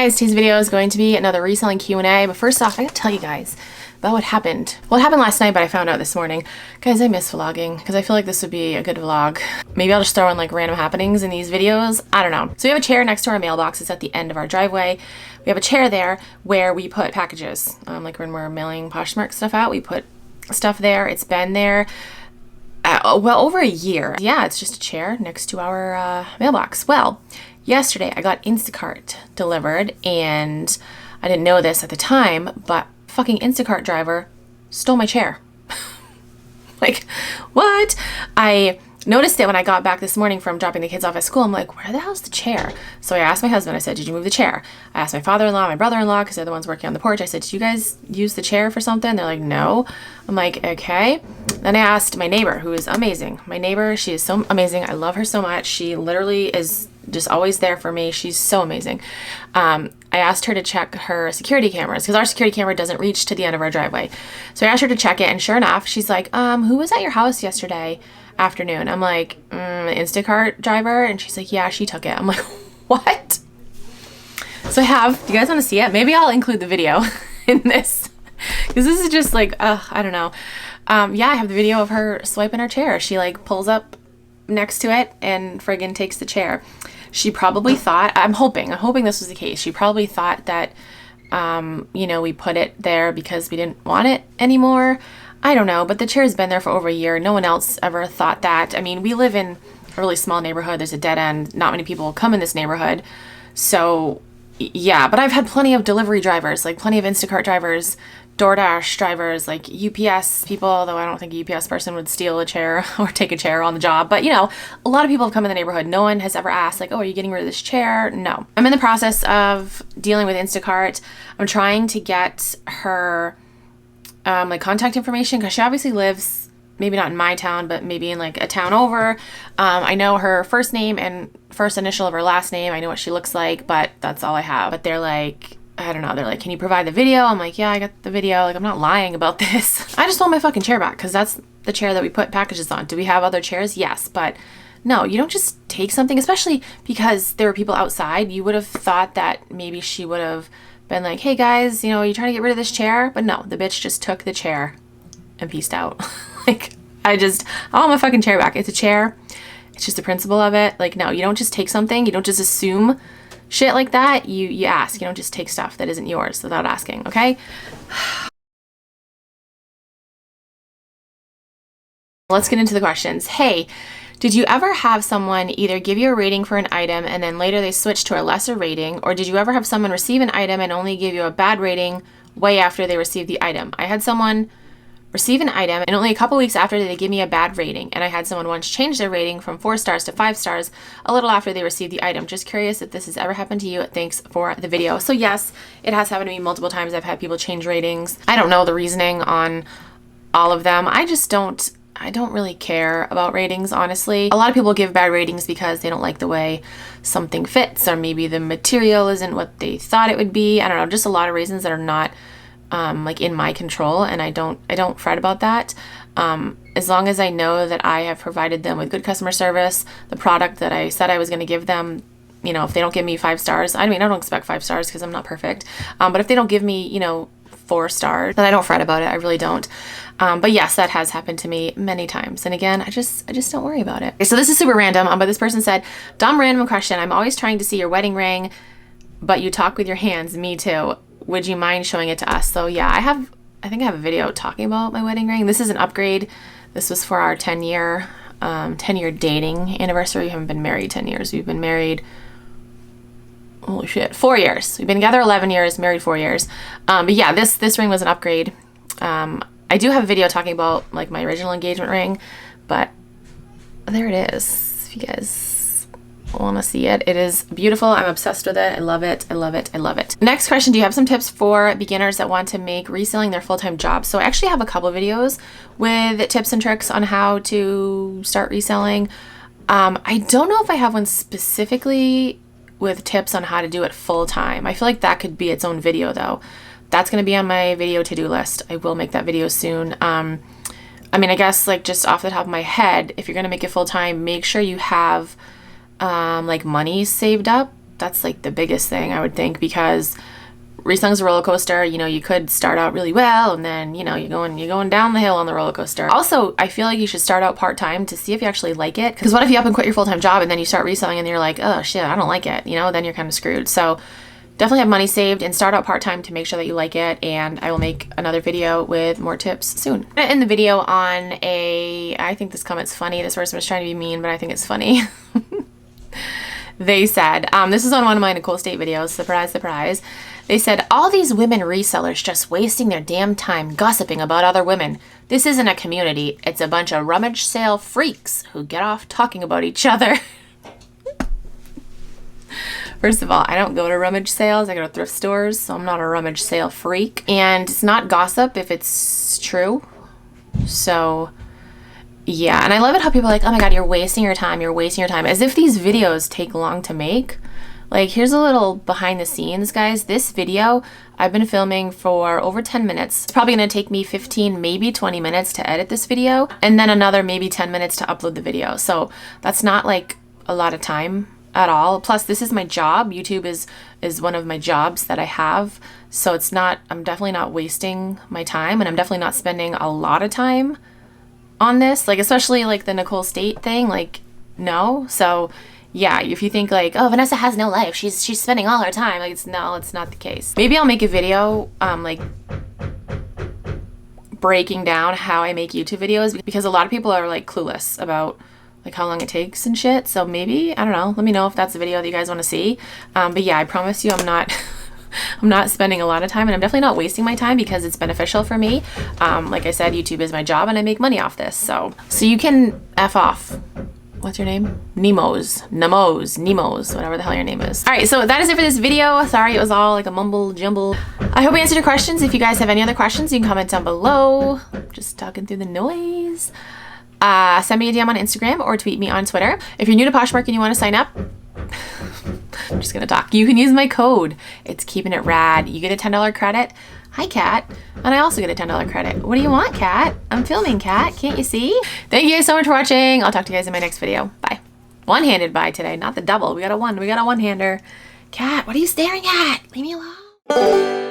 Guys, today's video is going to be another reselling Q&A, but first off, I gotta tell you guys about what happened. Well, it happened last night, but I found out this morning. Guys, I miss vlogging because I feel like this would be a good vlog. Maybe I'll just throw in like random happenings in these videos. I don't know. So we have a chair next to our mailbox. It's at the end of our driveway. We have a chair there where we put packages. Like when we're mailing Poshmark stuff out, we put stuff there. It's been there well over a year. Yeah, it's just a chair next to our mailbox. Well, yesterday I got Instacart delivered, and I didn't know this at the time, but fucking Instacart driver stole my chair. Like, what? I noticed it when I got back this morning from dropping the kids off at school. I'm like, where the hell's the chair? So I asked my husband, I said, did you move the chair? I asked my father-in-law, my brother-in-law, because they're the ones working on the porch. I said, did you guys use the chair for something? They're like, no. I'm like, okay. Then I asked my neighbor, who is amazing. My neighbor, she is so amazing. I love her so much. She literally is just always there for me. She's so amazing. I asked her to check her security cameras because our security camera doesn't reach to the end of our driveway. So I asked her to check it, and sure enough, she's like, who was at your house yesterday afternoon? I'm like, Instacart driver. And she's like, yeah, she took it. I'm like, what? So I have, do you guys want to see it? Maybe I'll include the video in this because this is just like, I don't know. Yeah, I have the video of her swiping her chair. She like pulls up next to it and friggin' takes the chair. She probably thought, I'm hoping this was the case. She probably thought that, you know, we put it there because we didn't want it anymore. I don't know, but the chair's been there for over a year. No one else ever thought that. I mean, we live in a really small neighborhood. There's a dead end. Not many people come in this neighborhood. So yeah, but I've had plenty of delivery drivers, like plenty of Instacart drivers, DoorDash drivers, like UPS people, although I don't think a UPS person would steal a chair or take a chair on the job. But, you know, a lot of people have come in the neighborhood. No one has ever asked, like, oh, are you getting rid of this chair? No. I'm in the process of dealing with Instacart. I'm trying to get her, like, contact information because she obviously lives, maybe not in my town, but maybe in, like, a town over. I know her first name and first initial of her last name. I know what she looks like, but that's all I have. But they're like, I don't know. They're like, can you provide the video? I'm like, yeah, I got the video. Like, I'm not lying about this. I just want my fucking chair back because that's the chair that we put packages on. Do we have other chairs? Yes. But no, you don't just take something, especially because there were people outside. You would have thought that maybe she would have been like, hey guys, you know, are you trying to get rid of this chair? But no, the bitch just took the chair and peaced out. Like, I want my fucking chair back. It's a chair. It's just the principle of it. Like, no, you don't just take something. You don't just assume shit like that. You ask. You don't just take stuff that isn't yours without asking, okay? Let's get into the questions. Hey, did you ever have someone either give you a rating for an item and then later they switch to a lesser rating, or did you ever have someone receive an item and only give you a bad rating way after they received the item? I had someone receive an item and only a couple weeks after they give me a bad rating, and I had someone once change their rating from 4 stars to 5 stars a little after they received the item. Just curious if this has ever happened to you. Thanks for the video. So yes, it has happened to me multiple times. I've had people change ratings. I don't know the reasoning on all of them. I don't really care about ratings, honestly. A lot of people give bad ratings because they don't like the way something fits, or maybe the material isn't what they thought it would be. I don't know, just a lot of reasons that are not like in my control, and I don't fret about that. As long as I know that I have provided them with good customer service, the product that I said I was going to give them, you know, if they don't give me 5 stars, I mean, I don't expect 5 stars because I'm not perfect. But if they don't give me, you know, 4 stars, then I don't fret about it. I really don't. But yes, that has happened to me many times. And again, I just don't worry about it. Okay, so this is super random, but this person said, dumb random question. I'm always trying to see your wedding ring, but you talk with your hands. Me too. Would you mind showing it to us? So yeah, I think I have a video talking about my wedding ring. This is an upgrade. This was for our 10-year dating anniversary. We haven't been married 10 years. We've been married, holy shit, 4 years. We've been together 11 years, married 4 years. But yeah, this ring was an upgrade. I do have a video talking about like my original engagement ring, but there it is. If you guys want to see it, it is beautiful. I'm obsessed with it. I love it. I love it. I love it. Next question, do you have some tips for beginners that want to make reselling their full-time job? So I actually have a couple of videos with tips and tricks on how to start reselling. I don't know if I have one specifically with tips on how to do it full-time. I feel like that could be its own video though. That's going to be on my video to-do list. I will make that video soon. I mean, I guess like just off the top of my head, if you're going to make it full-time, make sure you have like money saved up That's like the biggest thing I would think, because reselling's a roller coaster. You know, you could start out really well and then, you know, you're going down the hill on the roller coaster. Also, I feel like you should start out part-time to see if you actually like it. Because what if you up and quit your full-time job and then you start reselling and you're like, oh shit, I don't like it. You know, then you're kind of screwed. So definitely have money saved and start out part-time to make sure that you like it. And I will make another video with more tips soon. I'm gonna end the video on I think this comment's funny. This person was trying to be mean, but I think it's funny. They said, this is on one of my Nicole State videos, surprise, surprise. They said, all these women resellers just wasting their damn time gossiping about other women. This isn't a community. It's a bunch of rummage sale freaks who get off talking about each other. First of all, I don't go to rummage sales. I go to thrift stores, so I'm not a rummage sale freak. And it's not gossip if it's true. So yeah, and I love it how people are like, oh my god, you're wasting your time, as if these videos take long to make. Like, here's a little behind the scenes, guys. This video I've been filming for over 10 minutes. It's probably gonna take me 15, maybe 20 minutes to edit this video, and then another maybe 10 minutes to upload the video. So that's not like a lot of time at all. Plus, this is my job. YouTube is one of my jobs that I have. So it's not, I'm definitely not wasting my time, and I'm definitely not spending a lot of time on this, like especially like the Nicole State thing, like no. So yeah, if you think like, oh, Vanessa has no life, she's spending all her time, like it's not the case. Maybe I'll make a video like breaking down how I make YouTube videos, because a lot of people are like clueless about like how long it takes and shit. So maybe, I don't know, let me know if that's a video that you guys want to see. But yeah, I promise you I'm not I'm not spending a lot of time, and I'm definitely not wasting my time because it's beneficial for me. Like I said, YouTube is my job and I make money off this. So you can F off. What's your name? Nemos, whatever the hell your name is. All right, so that is it for this video. Sorry, it was all like a mumble jumble. I hope I answered your questions. If you guys have any other questions, you can comment down below. Just talking through the noise. Send me a DM on Instagram or tweet me on Twitter. If you're new to Poshmark and you want to sign up, I'm just gonna talk. You can use my code. It's keeping it rad. You get a $10 credit. Hi, Kat. And I also get a $10 credit. What do you want, Kat? I'm filming, Kat. Can't you see? Thank you guys so much for watching. I'll talk to you guys in my next video. Bye. One-handed bye today, not the double. We got a one-hander. Kat, what are you staring at? Leave me alone.